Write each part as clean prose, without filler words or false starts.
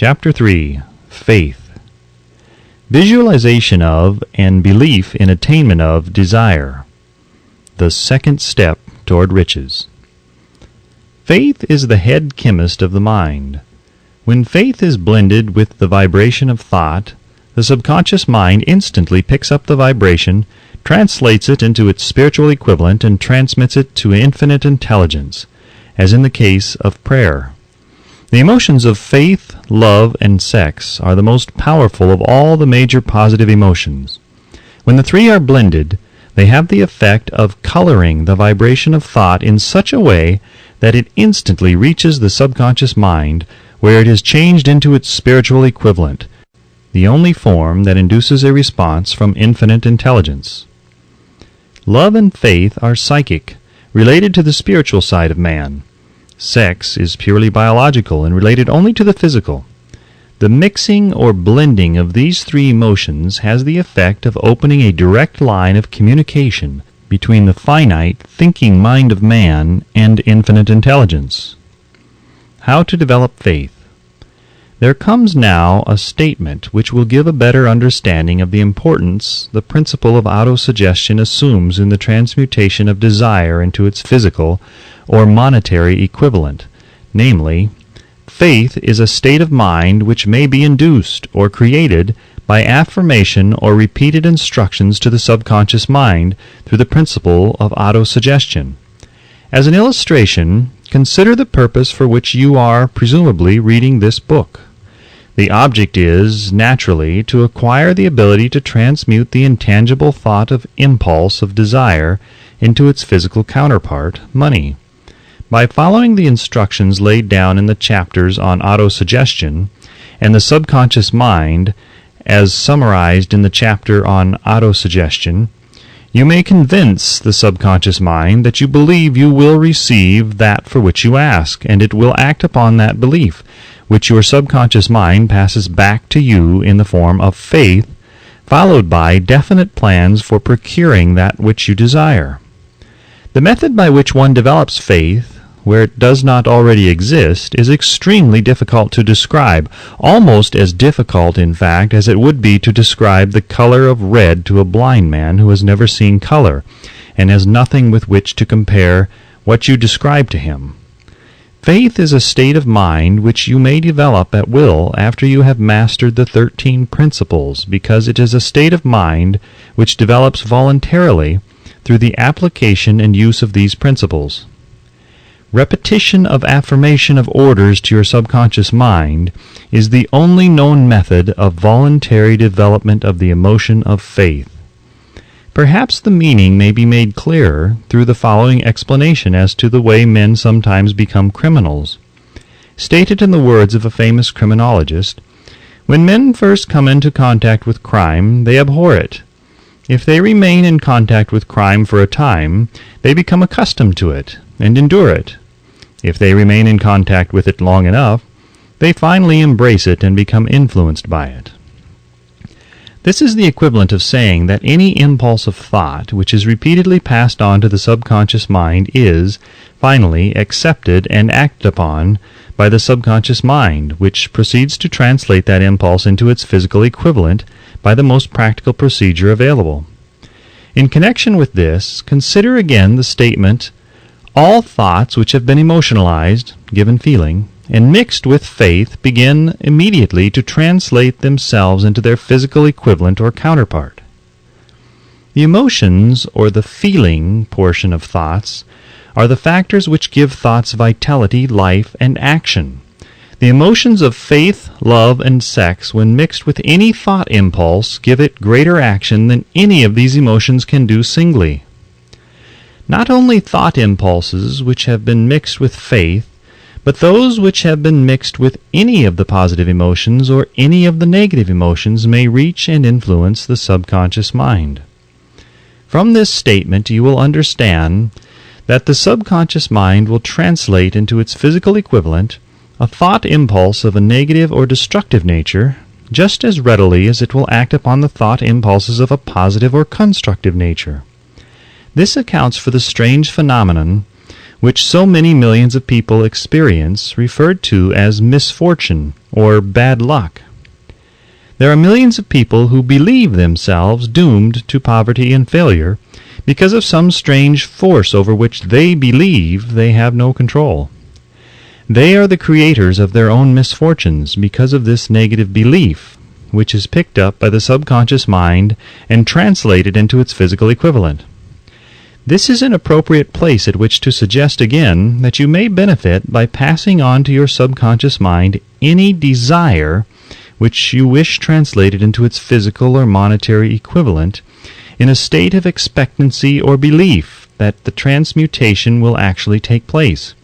Chapter 3. Faith. Visualization of and belief in attainment of desire. The second step toward riches. Faith is the head chemist of the mind. When faith is blended with the vibration of thought, the subconscious mind instantly picks up the vibration, translates it into its spiritual equivalent, and transmits it to infinite intelligence, as in the case of prayer. The emotions of faith, love, and sex are the most powerful of all the major positive emotions. When the three are blended, they have the effect of coloring the vibration of thought in such a way that it instantly reaches the subconscious mind, where it is changed into its spiritual equivalent, the only form that induces a response from infinite intelligence. Love and faith are psychic, related to the spiritual side of man. Sex is purely biological and related only to the physical. The mixing or blending of these three emotions has the effect of opening a direct line of communication between the finite, thinking mind of man and infinite intelligence. How to develop faith. There comes now a statement which will give a better understanding of the importance the principle of autosuggestion assumes in the transmutation of desire into its physical or monetary equivalent, namely, faith is a state of mind which may be induced or created by affirmation or repeated instructions to the subconscious mind through the principle of autosuggestion. As an illustration, consider the purpose for which you are presumably reading this book. The object is, naturally, to acquire the ability to transmute the intangible thought of impulse of desire into its physical counterpart, money. By following the instructions laid down in the chapters on autosuggestion and the subconscious mind, as summarized in the chapter on autosuggestion, you may convince the subconscious mind that you believe you will receive that for which you ask, and it will act upon that belief, which your subconscious mind passes back to you in the form of faith, followed by definite plans for procuring that which you desire. The method by which one develops faith, where it does not already exist, is extremely difficult to describe, almost as difficult, in fact, as it would be to describe the color of red to a blind man who has never seen color, and has nothing with which to compare what you describe to him. Faith is a state of mind which you may develop at will after you have mastered the 13 principles, because it is a state of mind which develops voluntarily through the application and use of these principles. Repetition of affirmation of orders to your subconscious mind is the only known method of voluntary development of the emotion of faith. Perhaps the meaning may be made clearer through the following explanation as to the way men sometimes become criminals. Stated in the words of a famous criminologist, when men first come into contact with crime, they abhor it. If they remain in contact with crime for a time, they become accustomed to it and endure it. If they remain in contact with it long enough, they finally embrace it and become influenced by it. This is the equivalent of saying that any impulse of thought which is repeatedly passed on to the subconscious mind is, finally, accepted and acted upon by the subconscious mind, which proceeds to translate that impulse into its physical equivalent by the most practical procedure available. In connection with this, consider again the statement, all thoughts which have been emotionalized, given feeling, and mixed with faith begin immediately to translate themselves into their physical equivalent or counterpart. The emotions, or the feeling portion of thoughts, are the factors which give thoughts vitality, life, and action. The emotions of faith, love, and sex, when mixed with any thought impulse, give it greater action than any of these emotions can do singly. Not only thought impulses which have been mixed with faith, but those which have been mixed with any of the positive emotions or any of the negative emotions may reach and influence the subconscious mind. From this statement you will understand that the subconscious mind will translate into its physical equivalent a thought impulse of a negative or destructive nature just as readily as it will act upon the thought impulses of a positive or constructive nature. This accounts for the strange phenomenon which so many millions of people experience, referred to as misfortune or bad luck. There are millions of people who believe themselves doomed to poverty and failure because of some strange force over which they believe they have no control. They are the creators of their own misfortunes because of this negative belief, which is picked up by the subconscious mind and translated into its physical equivalent. This is an appropriate place at which to suggest again that you may benefit by passing on to your subconscious mind any desire which you wish translated into its physical or monetary equivalent in a state of expectancy or belief that the transmutation will actually take place.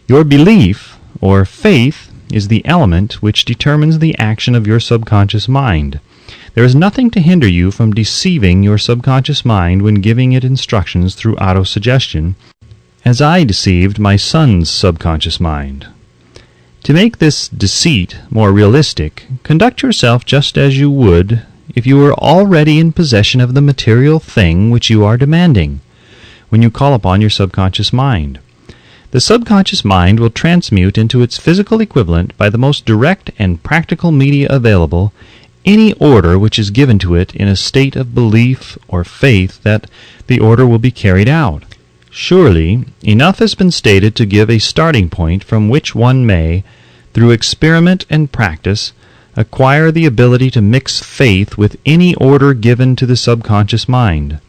Your belief, or faith, is the element which determines the action of your subconscious mind. There is nothing to hinder you from deceiving your subconscious mind when giving it instructions through autosuggestion, as I deceived my son's subconscious mind. To make this deceit more realistic, conduct yourself just as you would if you were already in possession of the material thing which you are demanding, when you call upon your subconscious mind. The subconscious mind will transmute into its physical equivalent by the most direct and practical media available any order which is given to it in a state of belief or faith that the order will be carried out. Surely, enough has been stated to give a starting point from which one may, through experiment and practice, acquire the ability to mix faith with any order given to the subconscious mind.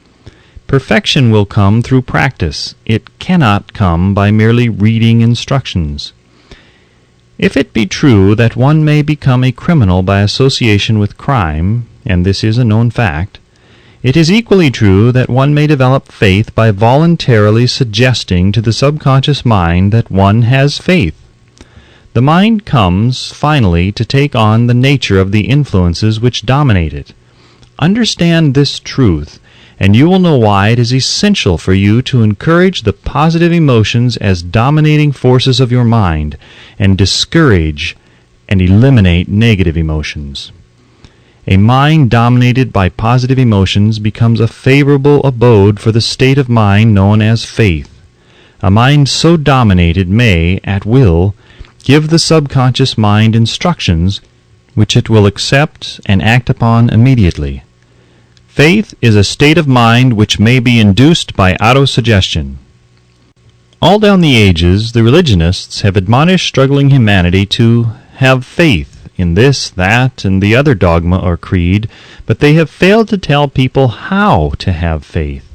Perfection will come through practice. It cannot come by merely reading instructions. If it be true that one may become a criminal by association with crime, and this is a known fact, it is equally true that one may develop faith by voluntarily suggesting to the subconscious mind that one has faith. The mind comes, finally, to take on the nature of the influences which dominate it. Understand this truth, and you will know why it is essential for you to encourage the positive emotions as dominating forces of your mind, and discourage and eliminate negative emotions. A mind dominated by positive emotions becomes a favorable abode for the state of mind known as faith. A mind so dominated may, at will, give the subconscious mind instructions which it will accept and act upon immediately. Faith is a state of mind which may be induced by autosuggestion. All down the ages, the religionists have admonished struggling humanity to have faith in this, that, and the other dogma or creed, but they have failed to tell people how to have faith.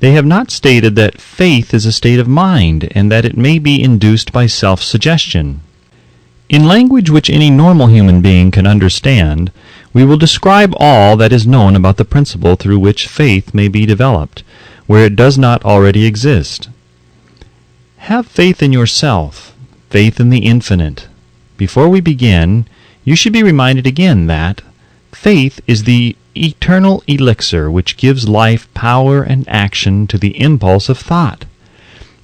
They have not stated that faith is a state of mind and that it may be induced by self-suggestion. In language which any normal human being can understand, we will describe all that is known about the principle through which faith may be developed, where it does not already exist. Have faith in yourself, faith in the infinite. Before we begin, you should be reminded again that faith is the eternal elixir which gives life power and action to the impulse of thought.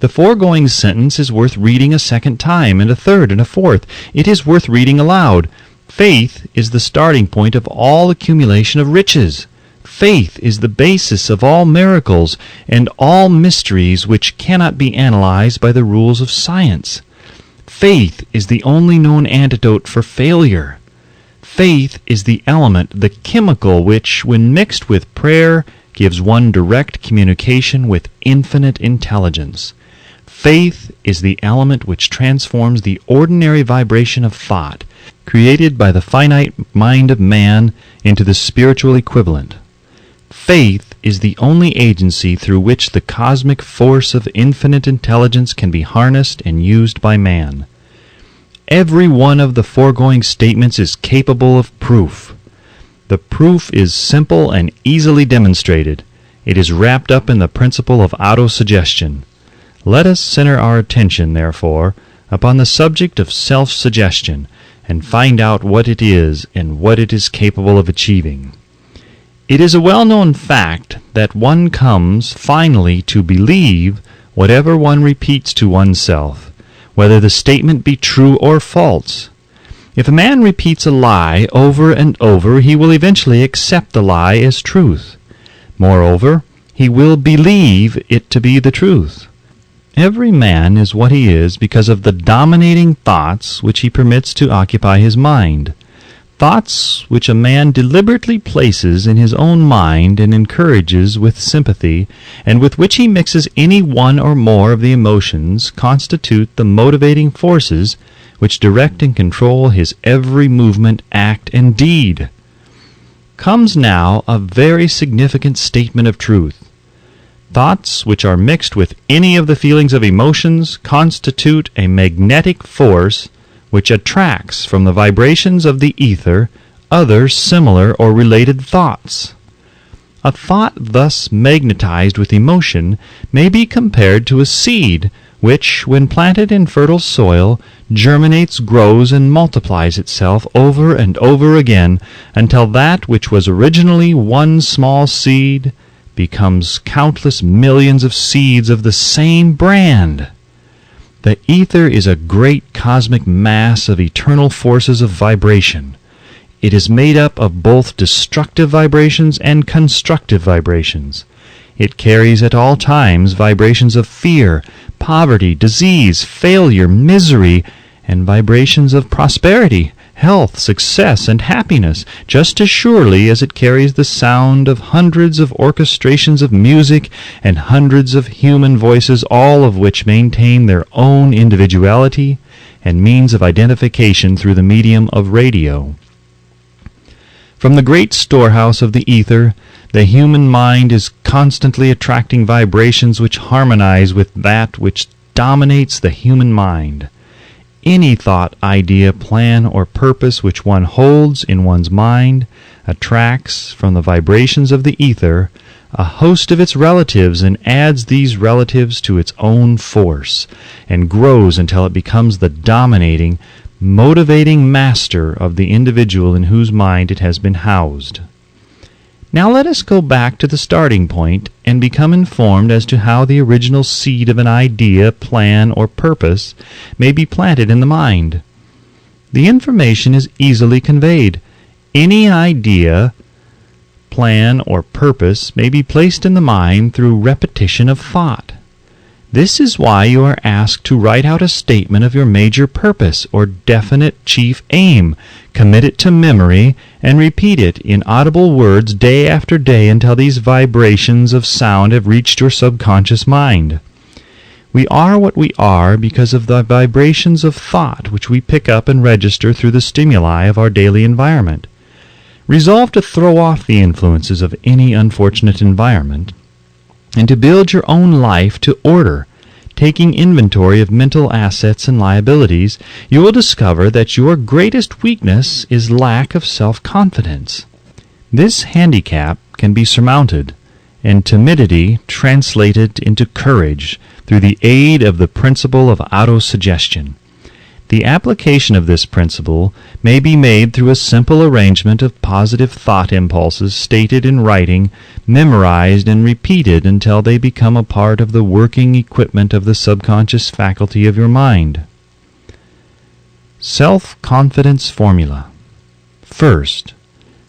The foregoing sentence is worth reading a second time, and a third, and a fourth. It is worth reading aloud. Faith is the starting point of all accumulation of riches. Faith is the basis of all miracles and all mysteries which cannot be analyzed by the rules of science. Faith is the only known antidote for failure. Faith is the element, the chemical, which, when mixed with prayer, gives one direct communication with infinite intelligence. Faith is the element which transforms the ordinary vibration of thought, created by the finite mind of man, into the spiritual equivalent. Faith is the only agency through which the cosmic force of infinite intelligence can be harnessed and used by man. Every one of the foregoing statements is capable of proof. The proof is simple and easily demonstrated. It is wrapped up in the principle of autosuggestion. Let us center our attention, therefore, upon the subject of self-suggestion, and find out what it is and what it is capable of achieving. It is a well-known fact that one comes finally to believe whatever one repeats to oneself, whether the statement be true or false. If a man repeats a lie over and over, he will eventually accept the lie as truth. Moreover, he will believe it to be the truth. Every man is what he is because of the dominating thoughts which he permits to occupy his mind. Thoughts which a man deliberately places in his own mind and encourages with sympathy, and with which he mixes any one or more of the emotions, constitute the motivating forces which direct and control his every movement, act, and deed. Comes now a very significant statement of truth. Thoughts which are mixed with any of the feelings of emotions constitute a magnetic force which attracts from the vibrations of the ether other similar or related thoughts. A thought thus magnetized with emotion may be compared to a seed which, when planted in fertile soil, germinates, grows, and multiplies itself over and over again until that which was originally one small seed becomes countless millions of seeds of the same brand. The ether is a great cosmic mass of eternal forces of vibration. It is made up of both destructive vibrations and constructive vibrations. It carries at all times vibrations of fear, poverty, disease, failure, misery, and vibrations of prosperity, health, success, and happiness, just as surely as it carries the sound of hundreds of orchestrations of music and hundreds of human voices, all of which maintain their own individuality and means of identification through the medium of radio. From the great storehouse of the ether, the human mind is constantly attracting vibrations which harmonize with that which dominates the human mind. Any thought, idea, plan, or purpose which one holds in one's mind attracts from the vibrations of the ether a host of its relatives and adds these relatives to its own force, and grows until it becomes the dominating, motivating master of the individual in whose mind it has been housed. Now let us go back to the starting point and become informed as to how the original seed of an idea, plan, or purpose may be planted in the mind. The information is easily conveyed. Any idea, plan, or purpose may be placed in the mind through repetition of thought. This is why you are asked to write out a statement of your major purpose or definite chief aim, commit it to memory, and repeat it in audible words day after day until these vibrations of sound have reached your subconscious mind. We are what we are because of the vibrations of thought which we pick up and register through the stimuli of our daily environment. Resolve to throw off the influences of any unfortunate environment and to build your own life to order. Taking inventory of mental assets and liabilities, you will discover that your greatest weakness is lack of self-confidence. This handicap can be surmounted, and timidity translated into courage through the aid of the principle of autosuggestion. The application of this principle may be made through a simple arrangement of positive thought impulses stated in writing, memorized and repeated until they become a part of the working equipment of the subconscious faculty of your mind. Self-confidence formula. First,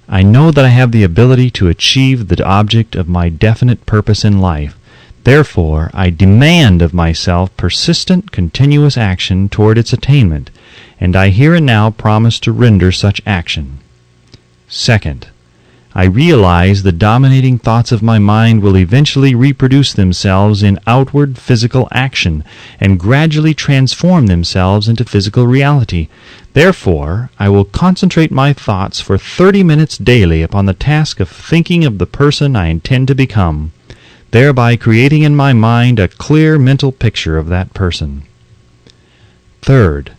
I know that I have the ability to achieve the object of my definite purpose in life. Therefore, I demand of myself persistent, continuous action toward its attainment, and I here and now promise to render such action. Second, I realize the dominating thoughts of my mind will eventually reproduce themselves in outward physical action and gradually transform themselves into physical reality. Therefore, I will concentrate my thoughts for 30 minutes daily upon the task of thinking of the person I intend to become, thereby creating in my mind a clear mental picture of that person. Third,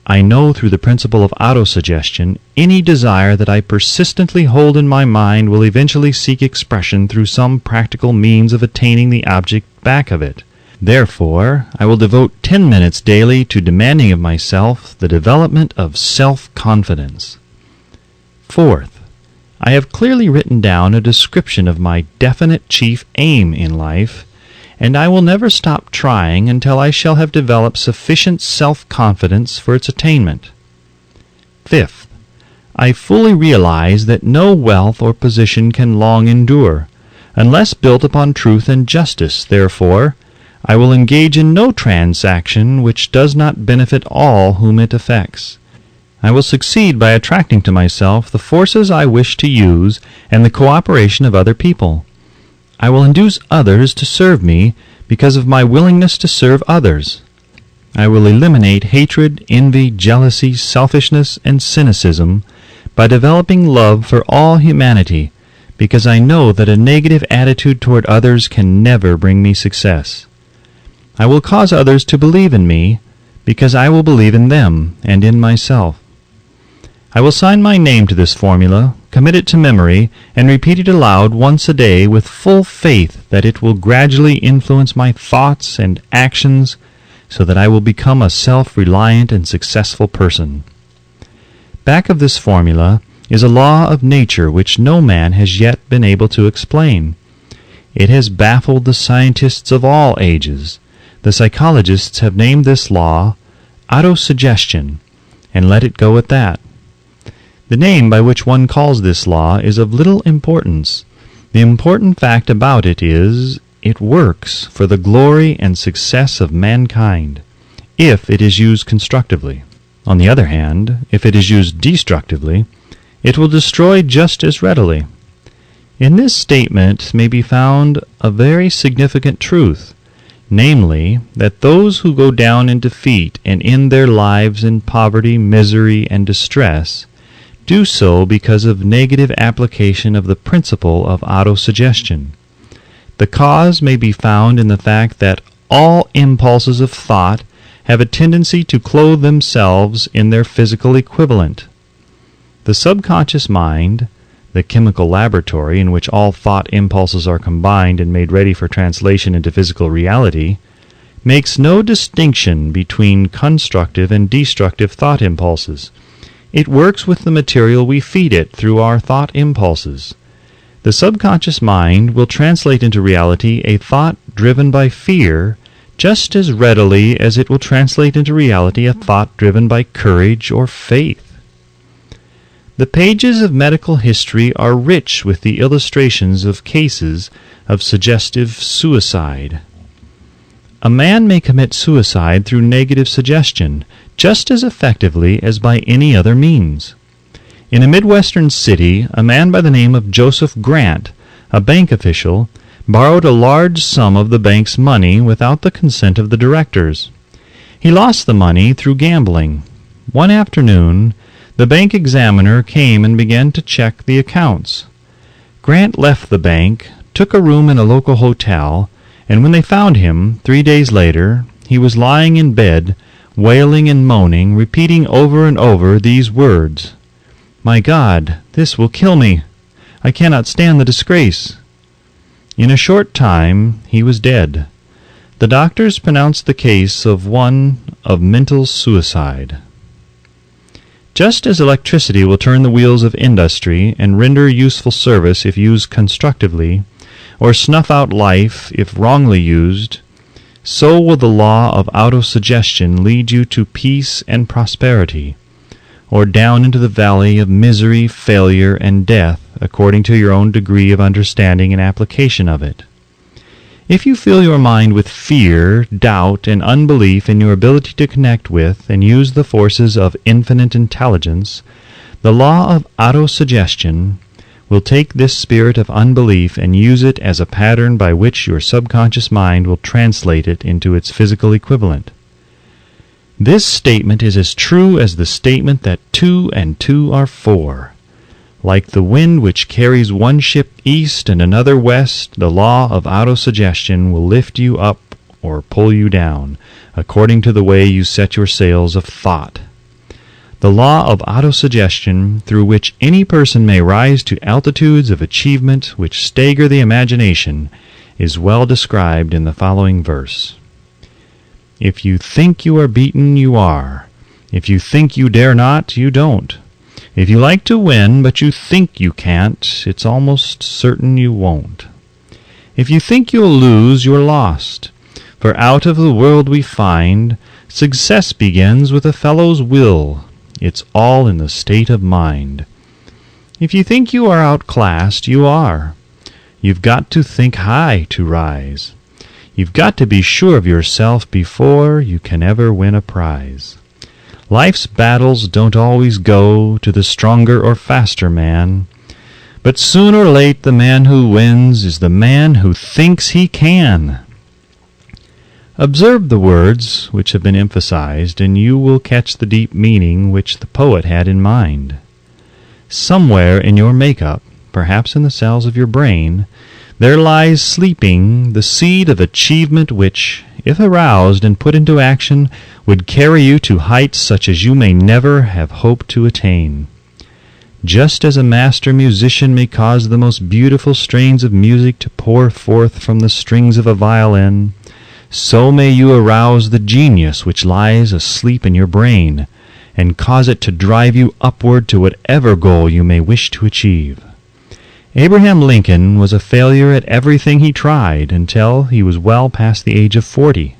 I know through the principle of autosuggestion any desire that I persistently hold in my mind will eventually seek expression through some practical means of attaining the object back of it. Therefore, I will devote 10 minutes daily to demanding of myself the development of self-confidence. Fourth, I have clearly written down a description of my definite chief aim in life, and I will never stop trying until I shall have developed sufficient self-confidence for its attainment. Fifth, I fully realize that no wealth or position can long endure, unless built upon truth and justice. Therefore, I will engage in no transaction which does not benefit all whom it affects. I will succeed by attracting to myself the forces I wish to use and the cooperation of other people. I will induce others to serve me because of my willingness to serve others. I will eliminate hatred, envy, jealousy, selfishness, and cynicism by developing love for all humanity, because I know that a negative attitude toward others can never bring me success. I will cause others to believe in me, because I will believe in them and in myself. I will sign my name to this formula, commit it to memory, and repeat it aloud once a day with full faith that it will gradually influence my thoughts and actions so that I will become a self-reliant and successful person. Back of this formula is a law of nature which no man has yet been able to explain. It has baffled the scientists of all ages. The psychologists have named this law autosuggestion, and let it go at that. The name by which one calls this law is of little importance. The important fact about it is it works for the glory and success of mankind, if it is used constructively. On the other hand, if it is used destructively, it will destroy just as readily. In this statement may be found a very significant truth, namely, that those who go down in defeat and end their lives in poverty, misery, and distress do so because of negative application of the principle of autosuggestion. The cause may be found in the fact that all impulses of thought have a tendency to clothe themselves in their physical equivalent. The subconscious mind, the chemical laboratory in which all thought impulses are combined and made ready for translation into physical reality, makes no distinction between constructive and destructive thought impulses. It works with the material we feed it through our thought impulses. The subconscious mind will translate into reality a thought driven by fear just as readily as it will translate into reality a thought driven by courage or faith. The pages of medical history are rich with the illustrations of cases of suggestive suicide. A man may commit suicide through negative suggestion just as effectively as by any other means. In a Midwestern city, a man by the name of Joseph Grant, a bank official, borrowed a large sum of the bank's money without the consent of the directors. He lost the money through gambling. One afternoon, the bank examiner came and began to check the accounts. Grant left the bank, took a room in a local hotel, and when they found him, 3 days later, he was lying in bed, wailing and moaning, repeating over and over these words, "My God, this will kill me. I cannot stand the disgrace." In a short time he was dead. The doctors pronounced the case of one of mental suicide. Just as electricity will turn the wheels of industry and render useful service if used constructively, or snuff out life if wrongly used, so will the law of autosuggestion lead you to peace and prosperity, or down into the valley of misery, failure, and death, according to your own degree of understanding and application of it. If you fill your mind with fear, doubt, and unbelief in your ability to connect with and use the forces of infinite intelligence, the law of autosuggestion will take this spirit of unbelief and use it as a pattern by which your subconscious mind will translate it into its physical equivalent. This statement is as true as the statement that 2 and 2 are 4. Like the wind which carries one ship east and another west, the law of autosuggestion will lift you up or pull you down, according to the way you set your sails of thought. The law of autosuggestion, through which any person may rise to altitudes of achievement which stagger the imagination, is well described in the following verse. If you think you are beaten, you are. If you think you dare not, you don't. If you like to win, but you think you can't, it's almost certain you won't. If you think you'll lose, you're lost. For out of the world we find, success begins with a fellow's will. It's all in the state of mind. If you think you are outclassed, you are. You've got to think high to rise. You've got to be sure of yourself before you can ever win a prize. Life's battles don't always go to the stronger or faster man, but soon or late the man who wins is the man who thinks he can. Observe the words which have been emphasized, and you will catch the deep meaning which the poet had in mind. Somewhere in your makeup, perhaps in the cells of your brain, there lies sleeping the seed of achievement which, if aroused and put into action, would carry you to heights such as you may never have hoped to attain. Just as a master musician may cause the most beautiful strains of music to pour forth from the strings of a violin, so may you arouse the genius which lies asleep in your brain, and cause it to drive you upward to whatever goal you may wish to achieve. Abraham Lincoln was a failure at everything he tried until he was well past the age of 40.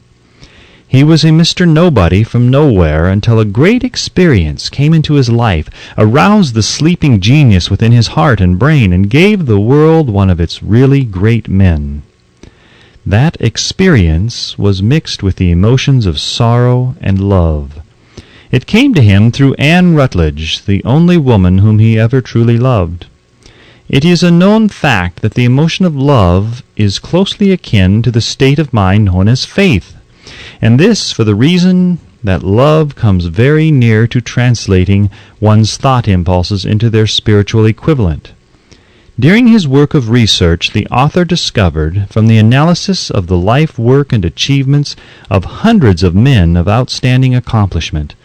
He was a Mr. Nobody from nowhere until a great experience came into his life, aroused the sleeping genius within his heart and brain, and gave the world one of its really great men. That experience was mixed with the emotions of sorrow and love. It came to him through Anne Rutledge, the only woman whom he ever truly loved. It is a known fact that the emotion of love is closely akin to the state of mind known as faith, and this for the reason that love comes very near to translating one's thought impulses into their spiritual equivalent. During his work of research, the author discovered, from the analysis of the life, work, and achievements of hundreds of men of outstanding accomplishment,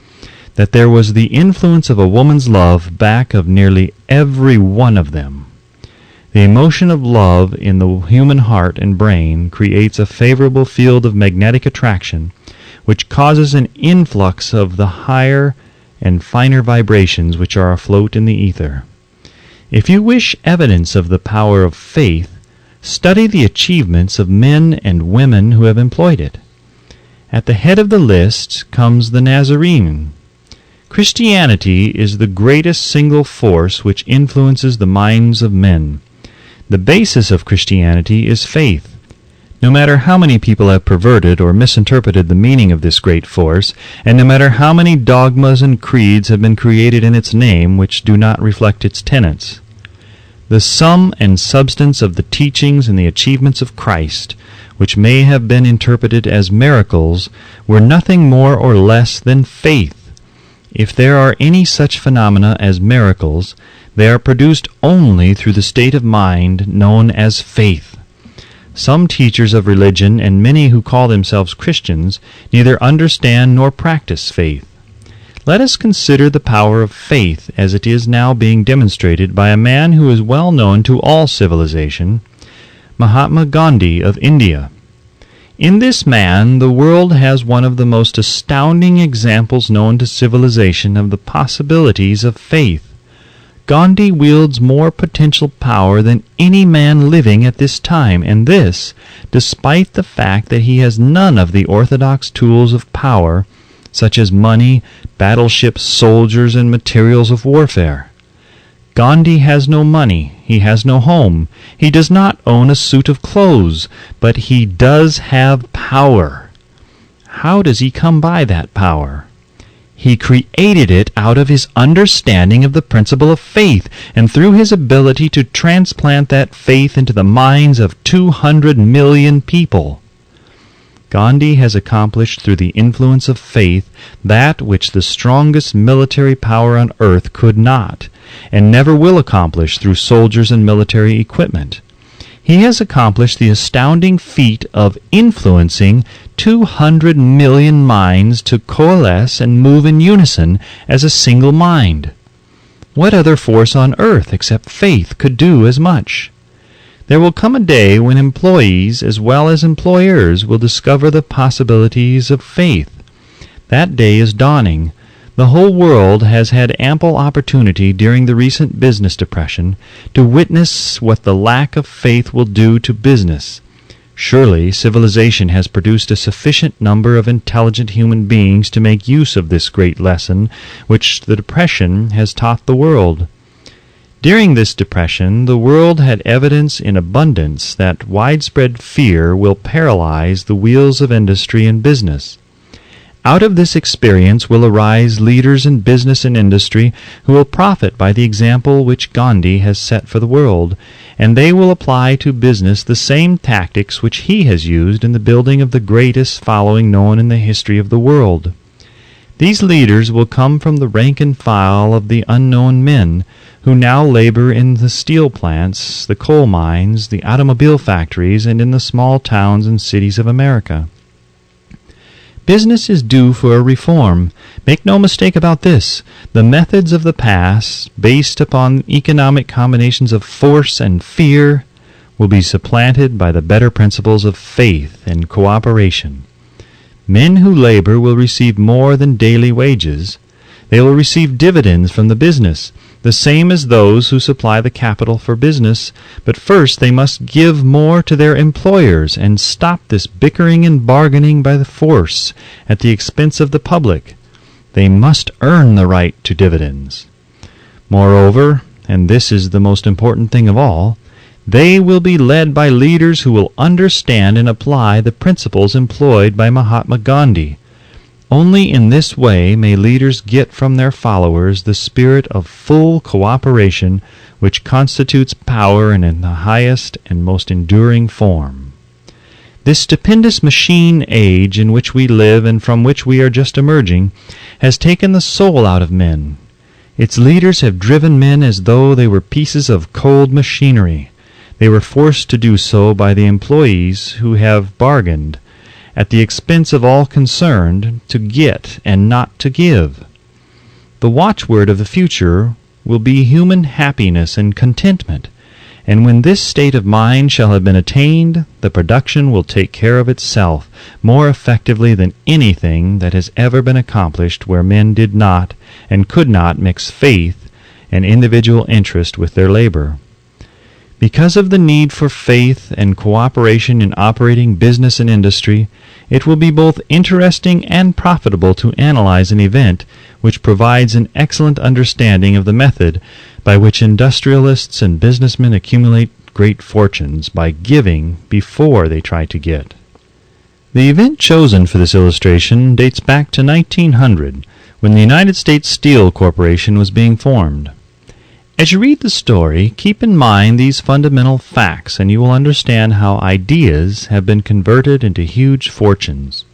that there was the influence of a woman's love back of nearly every one of them. The emotion of love in the human heart and brain creates a favorable field of magnetic attraction, which causes an influx of the higher and finer vibrations which are afloat in the ether. If you wish evidence of the power of faith, study the achievements of men and women who have employed it. At the head of the list comes the Nazarene. Christianity is the greatest single force which influences the minds of men. The basis of Christianity is faith. No matter how many people have perverted or misinterpreted the meaning of this great force, and no matter how many dogmas and creeds have been created in its name which do not reflect its tenets, the sum and substance of the teachings and the achievements of Christ, which may have been interpreted as miracles, were nothing more or less than faith. If there are any such phenomena as miracles, they are produced only through the state of mind known as faith. Some teachers of religion and many who call themselves Christians neither understand nor practice faith. Let us consider the power of faith as it is now being demonstrated by a man who is well known to all civilization, Mahatma Gandhi of India. In this man, the world has one of the most astounding examples known to civilization of the possibilities of faith. Gandhi wields more potential power than any man living at this time, and this, despite the fact that he has none of the orthodox tools of power, such as money, battleships, soldiers, and materials of warfare. Gandhi has no money, he has no home, he does not own a suit of clothes, but he does have power. How does he come by that power? He created it out of his understanding of the principle of faith, and through his ability to transplant that faith into the minds of 200 million people. Gandhi has accomplished through the influence of faith that which the strongest military power on earth could not, and never will accomplish through soldiers and military equipment. He has accomplished the astounding feat of influencing 200 million minds to coalesce and move in unison as a single mind. What other force on earth except faith could do as much? There will come a day when employees as well as employers will discover the possibilities of faith. That day is dawning. The whole world has had ample opportunity during the recent business depression to witness what the lack of faith will do to business. Surely civilization has produced a sufficient number of intelligent human beings to make use of this great lesson which the depression has taught the world. During this depression, the world had evidence in abundance that widespread fear will paralyze the wheels of industry and business. Out of this experience will arise leaders in business and industry who will profit by the example which Gandhi has set for the world, and they will apply to business the same tactics which he has used in the building of the greatest following known in the history of the world. These leaders will come from the rank and file of the unknown men who now labor in the steel plants, the coal mines, the automobile factories, and in the small towns and cities of America. Business is due for a reform. Make no mistake about this. The methods of the past, based upon economic combinations of force and fear, will be supplanted by the better principles of faith and cooperation. Men who labor will receive more than daily wages. They will receive dividends from the business, the same as those who supply the capital for business, but first they must give more to their employers and stop this bickering and bargaining by the force at the expense of the public. They must earn the right to dividends. Moreover, and this is the most important thing of all, they will be led by leaders who will understand and apply the principles employed by Mahatma Gandhi. Only in this way may leaders get from their followers the spirit of full cooperation which constitutes power in the highest and most enduring form. This stupendous machine age in which we live and from which we are just emerging has taken the soul out of men. Its leaders have driven men as though they were pieces of cold machinery. They were forced to do so by the employees who have bargained, at the expense of all concerned, to get and not to give. The watchword of the future will be human happiness and contentment, and when this state of mind shall have been attained, the production will take care of itself more effectively than anything that has ever been accomplished where men did not and could not mix faith and individual interest with their labor. Because of the need for faith and cooperation in operating business and industry, it will be both interesting and profitable to analyze an event which provides an excellent understanding of the method by which industrialists and businessmen accumulate great fortunes by giving before they try to get. The event chosen for this illustration dates back to 1900, when the United States Steel Corporation was being formed. As you read the story, keep in mind these fundamental facts, and you will understand how ideas have been converted into huge fortunes.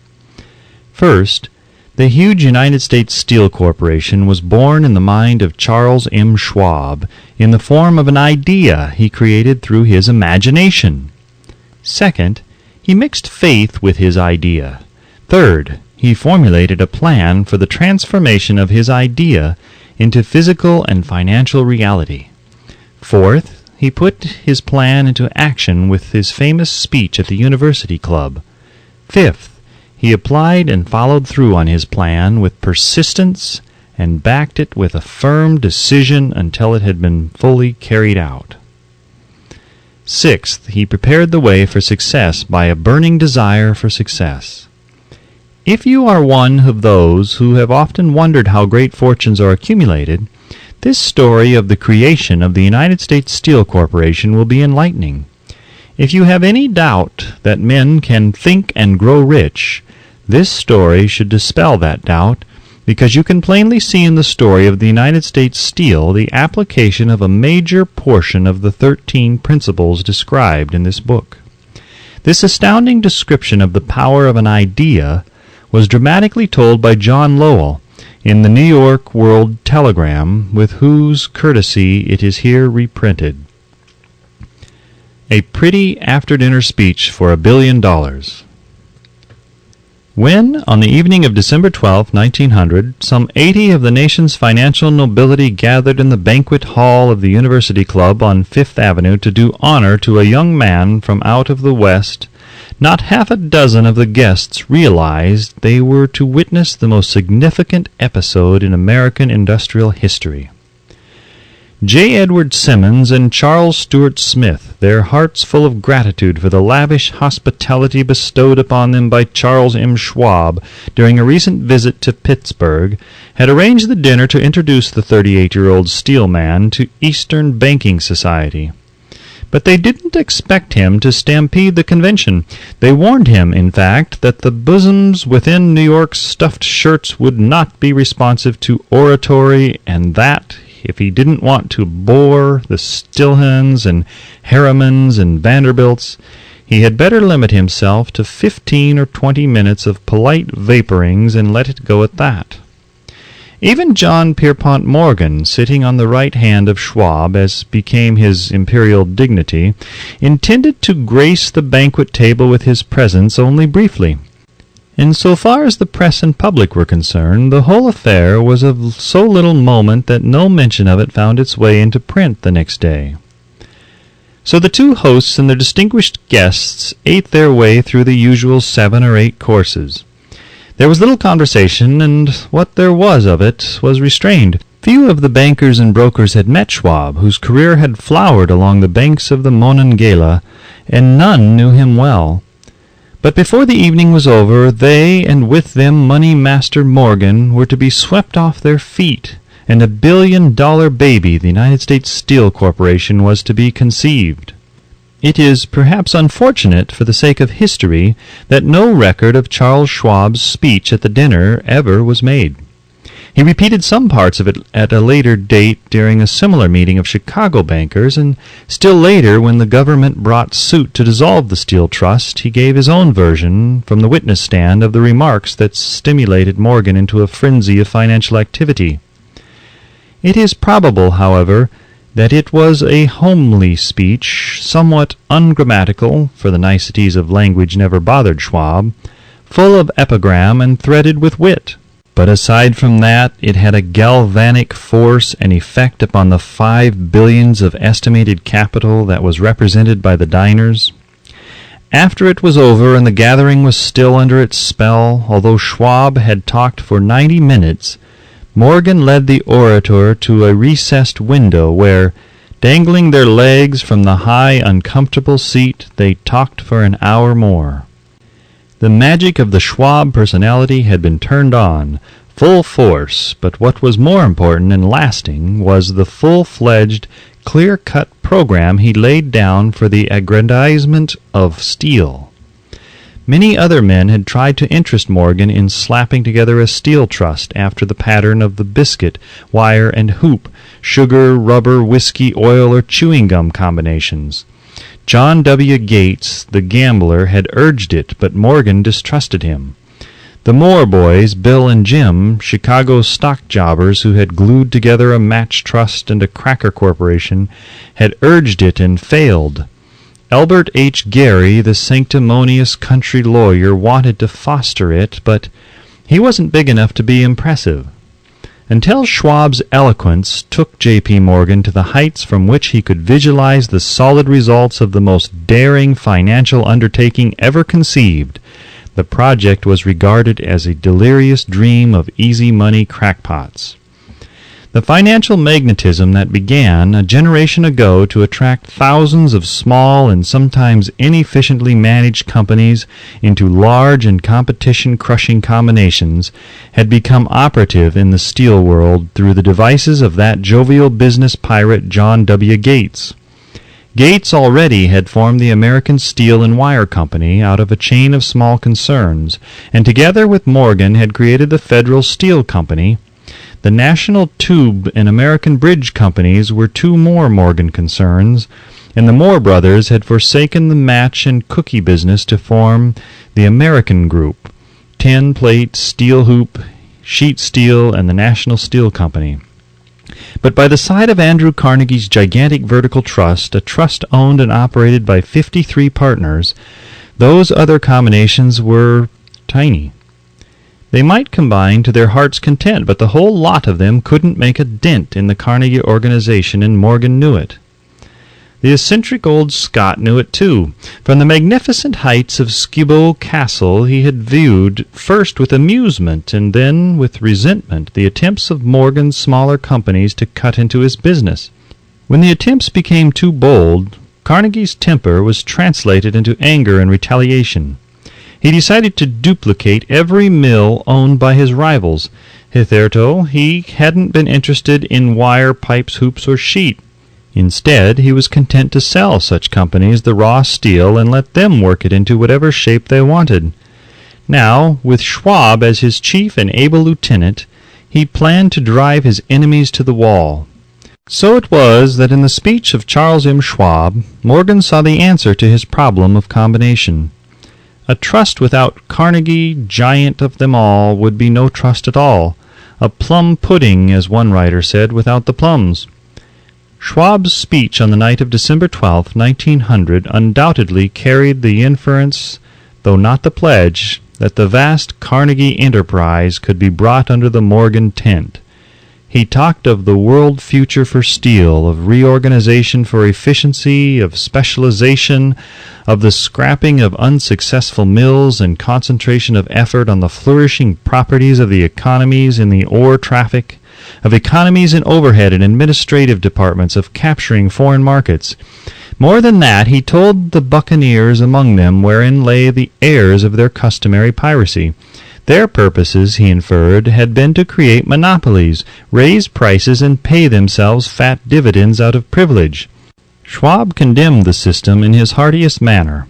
First, the huge United States Steel Corporation was born in the mind of Charles M. Schwab in the form of an idea he created through his imagination. Second, he mixed faith with his idea. Third, he formulated a plan for the transformation of his idea into physical and financial reality. Fourth, he put his plan into action with his famous speech at the University Club. Fifth, he applied and followed through on his plan with persistence and backed it with a firm decision until it had been fully carried out. Sixth, he prepared the way for success by a burning desire for success. If you are one of those who have often wondered how great fortunes are accumulated, this story of the creation of the United States Steel Corporation will be enlightening. If you have any doubt that men can think and grow rich, this story should dispel that doubt, because you can plainly see in the story of the United States Steel the application of a major portion of the 13 principles described in this book. This astounding description of the power of an idea was dramatically told by John Lowell in the New York World Telegram, with whose courtesy it is here reprinted. A pretty after-dinner speech for $1 billion. When, on the evening of December 12, 1900, some 80 of the nation's financial nobility gathered in the banquet hall of the University Club on Fifth Avenue to do honor to a young man from out of the West, not half a dozen of the guests realized they were to witness the most significant episode in American industrial history. J. Edward Simmons and Charles Stewart Smith, their hearts full of gratitude for the lavish hospitality bestowed upon them by Charles M. Schwab during a recent visit to Pittsburgh, had arranged the dinner to introduce the 38-year-old steel man to Eastern banking society. But they didn't expect him to stampede the convention. They warned him, in fact, that the bosoms within New York's stuffed shirts would not be responsive to oratory, and that, if he didn't want to bore the Stilhans and Harrimans and Vanderbilts, he had better limit himself to 15 or 20 minutes of polite vaporings and let it go at that. Even John Pierpont Morgan, sitting on the right hand of Schwab, as became his imperial dignity, intended to grace the banquet table with his presence only briefly. In so far as the press and public were concerned, the whole affair was of so little moment that no mention of it found its way into print the next day. So the two hosts and their distinguished guests ate their way through the usual 7 or 8 courses. There was little conversation, and what there was of it was restrained. Few of the bankers and brokers had met Schwab, whose career had flowered along the banks of the Monongahela, and none knew him well. But before the evening was over, they, and with them Money Master Morgan, were to be swept off their feet, and $1 billion baby, the United States Steel Corporation, was to be conceived. It is perhaps unfortunate, for the sake of history, that no record of Charles Schwab's speech at the dinner ever was made. He repeated some parts of it at a later date during a similar meeting of Chicago bankers, and still later, when the government brought suit to dissolve the Steel Trust, he gave his own version from the witness stand of the remarks that stimulated Morgan into a frenzy of financial activity. It is probable, however, that it was a homely speech, somewhat ungrammatical, for the niceties of language never bothered Schwab, full of epigram and threaded with wit. But aside from that, it had a galvanic force and effect upon the 5 billions of estimated capital that was represented by the diners. After it was over and the gathering was still under its spell, although Schwab had talked for 90 minutes, Morgan led the orator to a recessed window where, dangling their legs from the high, uncomfortable seat, they talked for an hour more. The magic of the Schwab personality had been turned on, full force, but what was more important and lasting was the full-fledged, clear-cut program he laid down for the aggrandizement of steel. Many other men had tried to interest Morgan in slapping together a steel trust after the pattern of the biscuit, wire, and hoop, sugar, rubber, whiskey, oil, or chewing gum combinations. John W. Gates, the gambler, had urged it, but Morgan distrusted him. The Moore boys, Bill and Jim, Chicago stock jobbers who had glued together a match trust and a cracker corporation, had urged it and failed. Albert H. Gary, the sanctimonious country lawyer, wanted to foster it, but he wasn't big enough to be impressive. Until Schwab's eloquence took J.P. Morgan to the heights from which he could visualize the solid results of the most daring financial undertaking ever conceived, the project was regarded as a delirious dream of easy money crackpots. The financial magnetism that began a generation ago to attract thousands of small and sometimes inefficiently managed companies into large and competition-crushing combinations had become operative in the steel world through the devices of that jovial business pirate John W. Gates. Gates already had formed the American Steel and Wire Company out of a chain of small concerns, and together with Morgan had created the Federal Steel Company. The National Tube and American Bridge Companies were 2 more Morgan concerns, and the Moore brothers had forsaken the match and cookie business to form the American Group, tin plate, steel hoop, sheet steel, and the National Steel Company. But by the side of Andrew Carnegie's gigantic vertical trust, a trust owned and operated by 53 partners, those other combinations were tiny. They might combine to their heart's content, but the whole lot of them couldn't make a dent in the Carnegie organization, and Morgan knew it. The eccentric old Scot knew it too. From the magnificent heights of Skibo Castle he had viewed, first with amusement and then with resentment, the attempts of Morgan's smaller companies to cut into his business. When the attempts became too bold, Carnegie's temper was translated into anger and retaliation. He decided to duplicate every mill owned by his rivals. Hitherto, he hadn't been interested in wire, pipes, hoops, or sheet. Instead, he was content to sell such companies the raw steel and let them work it into whatever shape they wanted. Now, with Schwab as his chief and able lieutenant, he planned to drive his enemies to the wall. So it was that in the speech of Charles M. Schwab, Morgan saw the answer to his problem of combination. A trust without Carnegie, giant of them all, would be no trust at all. A plum pudding, as one writer said, without the plums. Schwab's speech on the night of December 12, 1900, undoubtedly carried the inference, though not the pledge, that the vast Carnegie enterprise could be brought under the Morgan tent. He talked of the world future for steel, of reorganization for efficiency, of specialization, of the scrapping of unsuccessful mills and concentration of effort on the flourishing properties of the economies in the ore traffic, of economies in overhead and administrative departments, of capturing foreign markets. More than that, he told the buccaneers among them wherein lay the heirs of their customary piracy. Their purposes, he inferred, had been to create monopolies, raise prices, and pay themselves fat dividends out of privilege. Schwab condemned the system in his heartiest manner.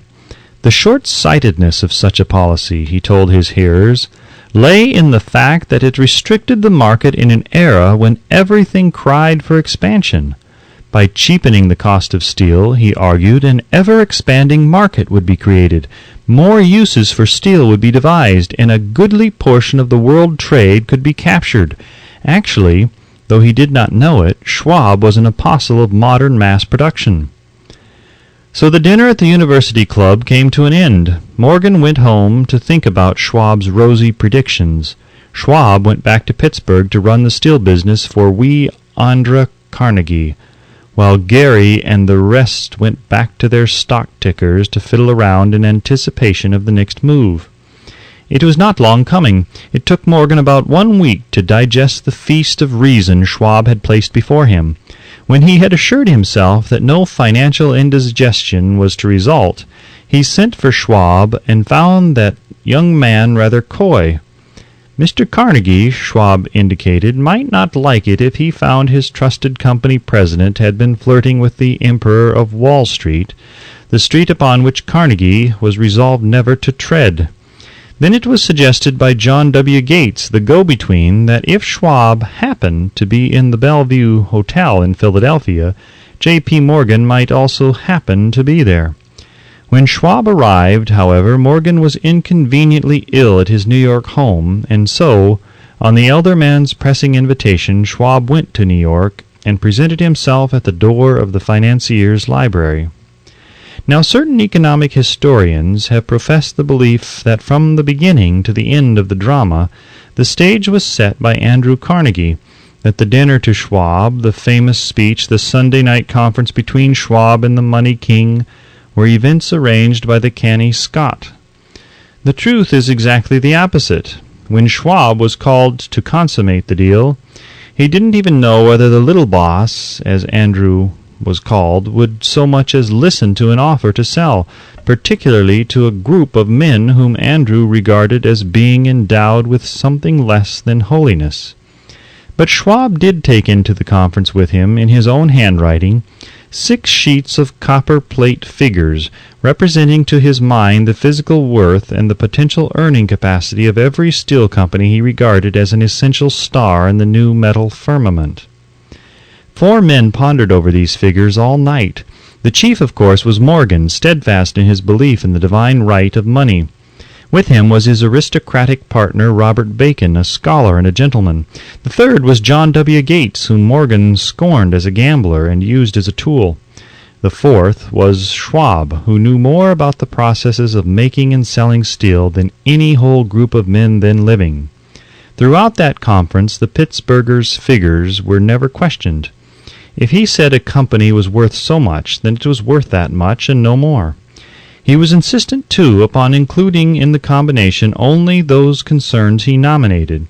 The short-sightedness of such a policy, he told his hearers, lay in the fact that it restricted the market in an era when everything cried for expansion. By cheapening the cost of steel, he argued, an ever-expanding market would be created. More uses for steel would be devised, and a goodly portion of the world trade could be captured. Actually, though he did not know it, Schwab was an apostle of modern mass production. So the dinner at the University Club came to an end. Morgan went home to think about Schwab's rosy predictions. Schwab went back to Pittsburgh to run the steel business for wee Andra Carnegie, while Gary and the rest went back to their stock tickers to fiddle around in anticipation of the next move. It was not long coming. It took Morgan about 1 week to digest the feast of reason Schwab had placed before him. When he had assured himself that no financial indigestion was to result, he sent for Schwab and found that young man rather coy. Mr. Carnegie, Schwab indicated, might not like it if he found his trusted company president had been flirting with the Emperor of Wall Street, the street upon which Carnegie was resolved never to tread. Then it was suggested by John W. Gates, the go-between, that if Schwab happened to be in the Bellevue Hotel in Philadelphia, J.P. Morgan might also happen to be there. When Schwab arrived, however, Morgan was inconveniently ill at his New York home, and so, on the elder man's pressing invitation, Schwab went to New York and presented himself at the door of the financier's library. Now, certain economic historians have professed the belief that from the beginning to the end of the drama, the stage was set by Andrew Carnegie, that the dinner to Schwab, the famous speech, the Sunday night conference between Schwab and the money king, were events arranged by the canny Scot. The truth is exactly the opposite. When Schwab was called to consummate the deal, he didn't even know whether the little boss, as Andrew was called, would so much as listen to an offer to sell, particularly to a group of men whom Andrew regarded as being endowed with something less than holiness. But Schwab did take into the conference with him, in his own handwriting, 6 sheets of copper plate figures, representing to his mind the physical worth and the potential earning capacity of every steel company he regarded as an essential star in the new metal firmament. 4 men pondered over these figures all night. The chief, of course, was Morgan, steadfast in his belief in the divine right of money. With him was his aristocratic partner Robert Bacon, a scholar and a gentleman. The third was John W. Gates, whom Morgan scorned as a gambler and used as a tool. The fourth was Schwab, who knew more about the processes of making and selling steel than any whole group of men then living. Throughout that conference the Pittsburgher's figures were never questioned. If he said a company was worth so much, then it was worth that much and no more. He was insistent, too, upon including in the combination only those concerns he nominated.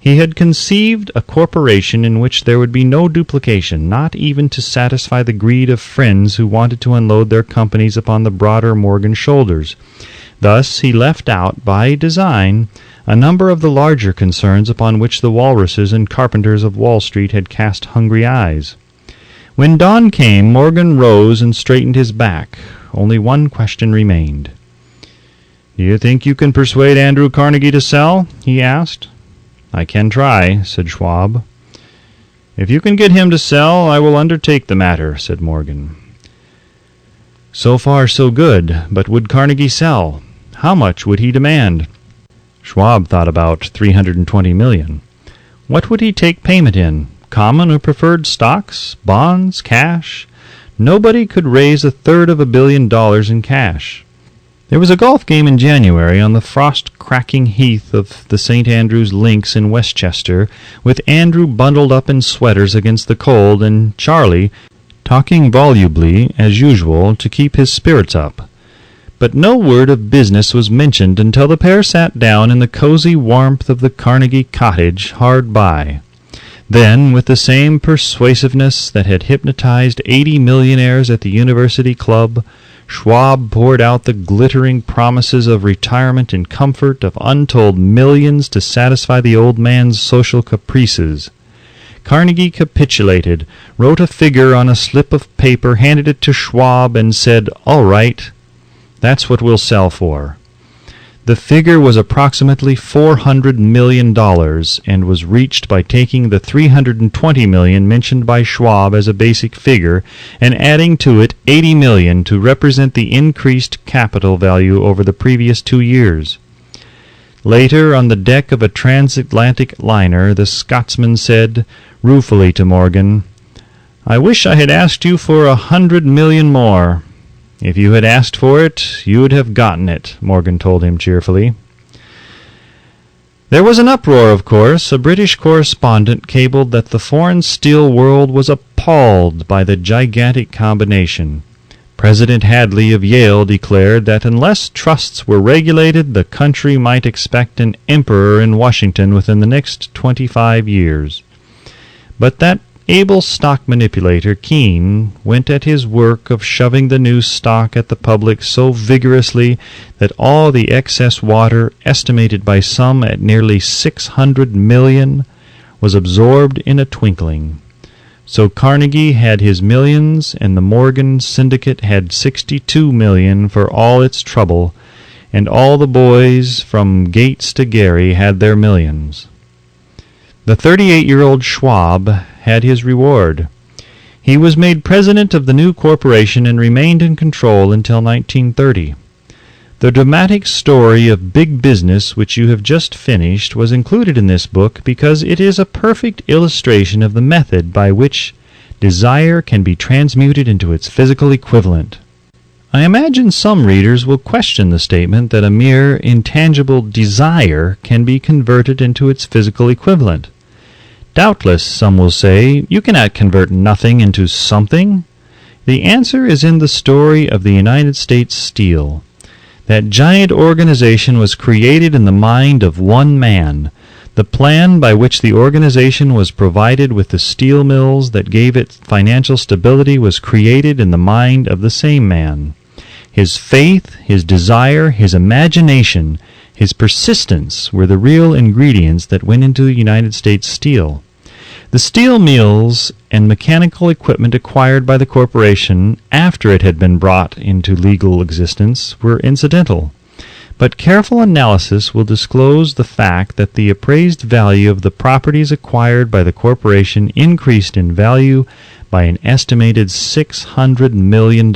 He had conceived a corporation in which there would be no duplication, not even to satisfy the greed of friends who wanted to unload their companies upon the broader Morgan shoulders. Thus he left out, by design, a number of the larger concerns upon which the walruses and carpenters of Wall Street had cast hungry eyes. When dawn came, Morgan rose and straightened his back. Only one question remained. "Do you think you can persuade Andrew Carnegie to sell?" he asked. "I can try," said Schwab. "If you can get him to sell, I will undertake the matter," said Morgan. So far so good, but would Carnegie sell? How much would he demand? Schwab thought about $320 million. What would he take payment in? Common or preferred stocks? Bonds? Cash? Nobody could raise $333 million in cash. There was a golf game in January on the frost-cracking heath of the St. Andrew's Links in Westchester, with Andrew bundled up in sweaters against the cold and Charlie talking volubly, as usual, to keep his spirits up. But no word of business was mentioned until the pair sat down in the cozy warmth of the Carnegie cottage hard by. Then, with the same persuasiveness that had hypnotized 80 millionaires at the University Club, Schwab poured out the glittering promises of retirement and comfort, of untold millions to satisfy the old man's social caprices. Carnegie capitulated, wrote a figure on a slip of paper, handed it to Schwab, and said, "All right, that's what we'll sell for." The figure was approximately $400 million, and was reached by taking the $320 million mentioned by Schwab as a basic figure, and adding to it $80 million to represent the increased capital value over the previous 2 years. Later, on the deck of a transatlantic liner, the Scotsman said ruefully to Morgan, "I wish I had asked you for $100 million more." "If you had asked for it, you would have gotten it," Morgan told him cheerfully. There was an uproar, of course. A British correspondent cabled that the foreign steel world was appalled by the gigantic combination. President Hadley of Yale declared that unless trusts were regulated, the country might expect an emperor in Washington within the next 25 years. But that able stock manipulator, Keene, went at his work of shoving the new stock at the public so vigorously that all the excess water, estimated by some at nearly 600 million, was absorbed in a twinkling. So Carnegie had his millions, and the Morgan Syndicate had 62 million for all its trouble, and all the boys from Gates to Gary had their millions. The 38-year-old Schwab had his reward. He was made president of the new corporation and remained in control until 1930. The dramatic story of big business which you have just finished was included in this book because it is a perfect illustration of the method by which desire can be transmuted into its physical equivalent. I imagine some readers will question the statement that a mere intangible desire can be converted into its physical equivalent. Doubtless, some will say, you cannot convert nothing into something. The answer is in the story of the United States Steel. That giant organization was created in the mind of one man. The plan by which the organization was provided with the steel mills that gave it financial stability was created in the mind of the same man. His faith, his desire, his imagination, his persistence were the real ingredients that went into United States Steel. The steel mills and mechanical equipment acquired by the corporation after it had been brought into legal existence were incidental, but careful analysis will disclose the fact that the appraised value of the properties acquired by the corporation increased in value by an estimated $600 million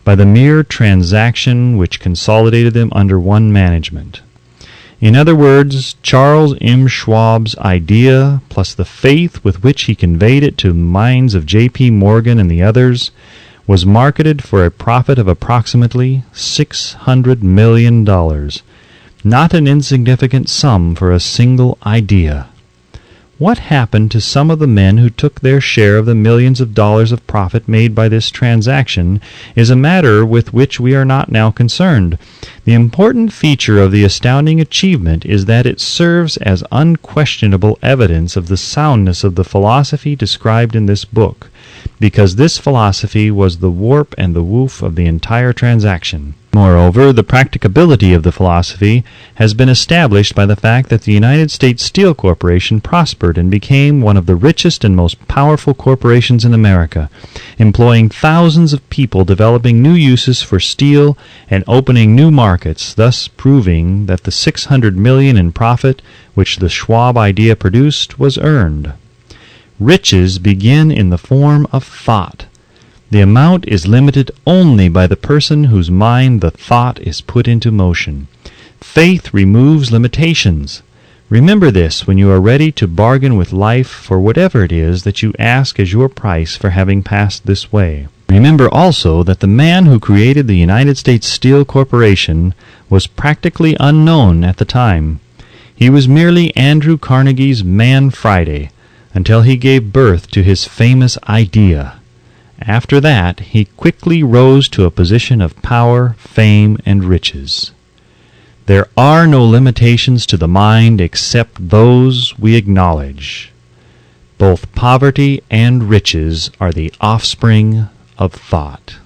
by the mere transaction which consolidated them under one management. In other words, Charles M. Schwab's idea, plus the faith with which he conveyed it to the minds of J.P. Morgan and the others, was marketed for a profit of approximately $600 million. Not an insignificant sum for a single idea. What happened to some of the men who took their share of the millions of dollars of profit made by this transaction is a matter with which we are not now concerned. The important feature of the astounding achievement is that it serves as unquestionable evidence of the soundness of the philosophy described in this book, because this philosophy was the warp and the woof of the entire transaction. Moreover, the practicability of the philosophy has been established by the fact that the United States Steel Corporation prospered and became one of the richest and most powerful corporations in America, employing thousands of people, developing new uses for steel, and opening new markets, thus proving that the $600 million in profit which the Schwab idea produced was earned. Riches begin in the form of thought. The amount is limited only by the person whose mind the thought is put into motion. Faith removes limitations. Remember this when you are ready to bargain with life for whatever it is that you ask as your price for having passed this way. Remember also that the man who created the United States Steel Corporation was practically unknown at the time. He was merely Andrew Carnegie's Man Friday, until he gave birth to his famous idea. After that, he quickly rose to a position of power, fame, and riches. There are no limitations to the mind except those we acknowledge. Both poverty and riches are the offspring of thought.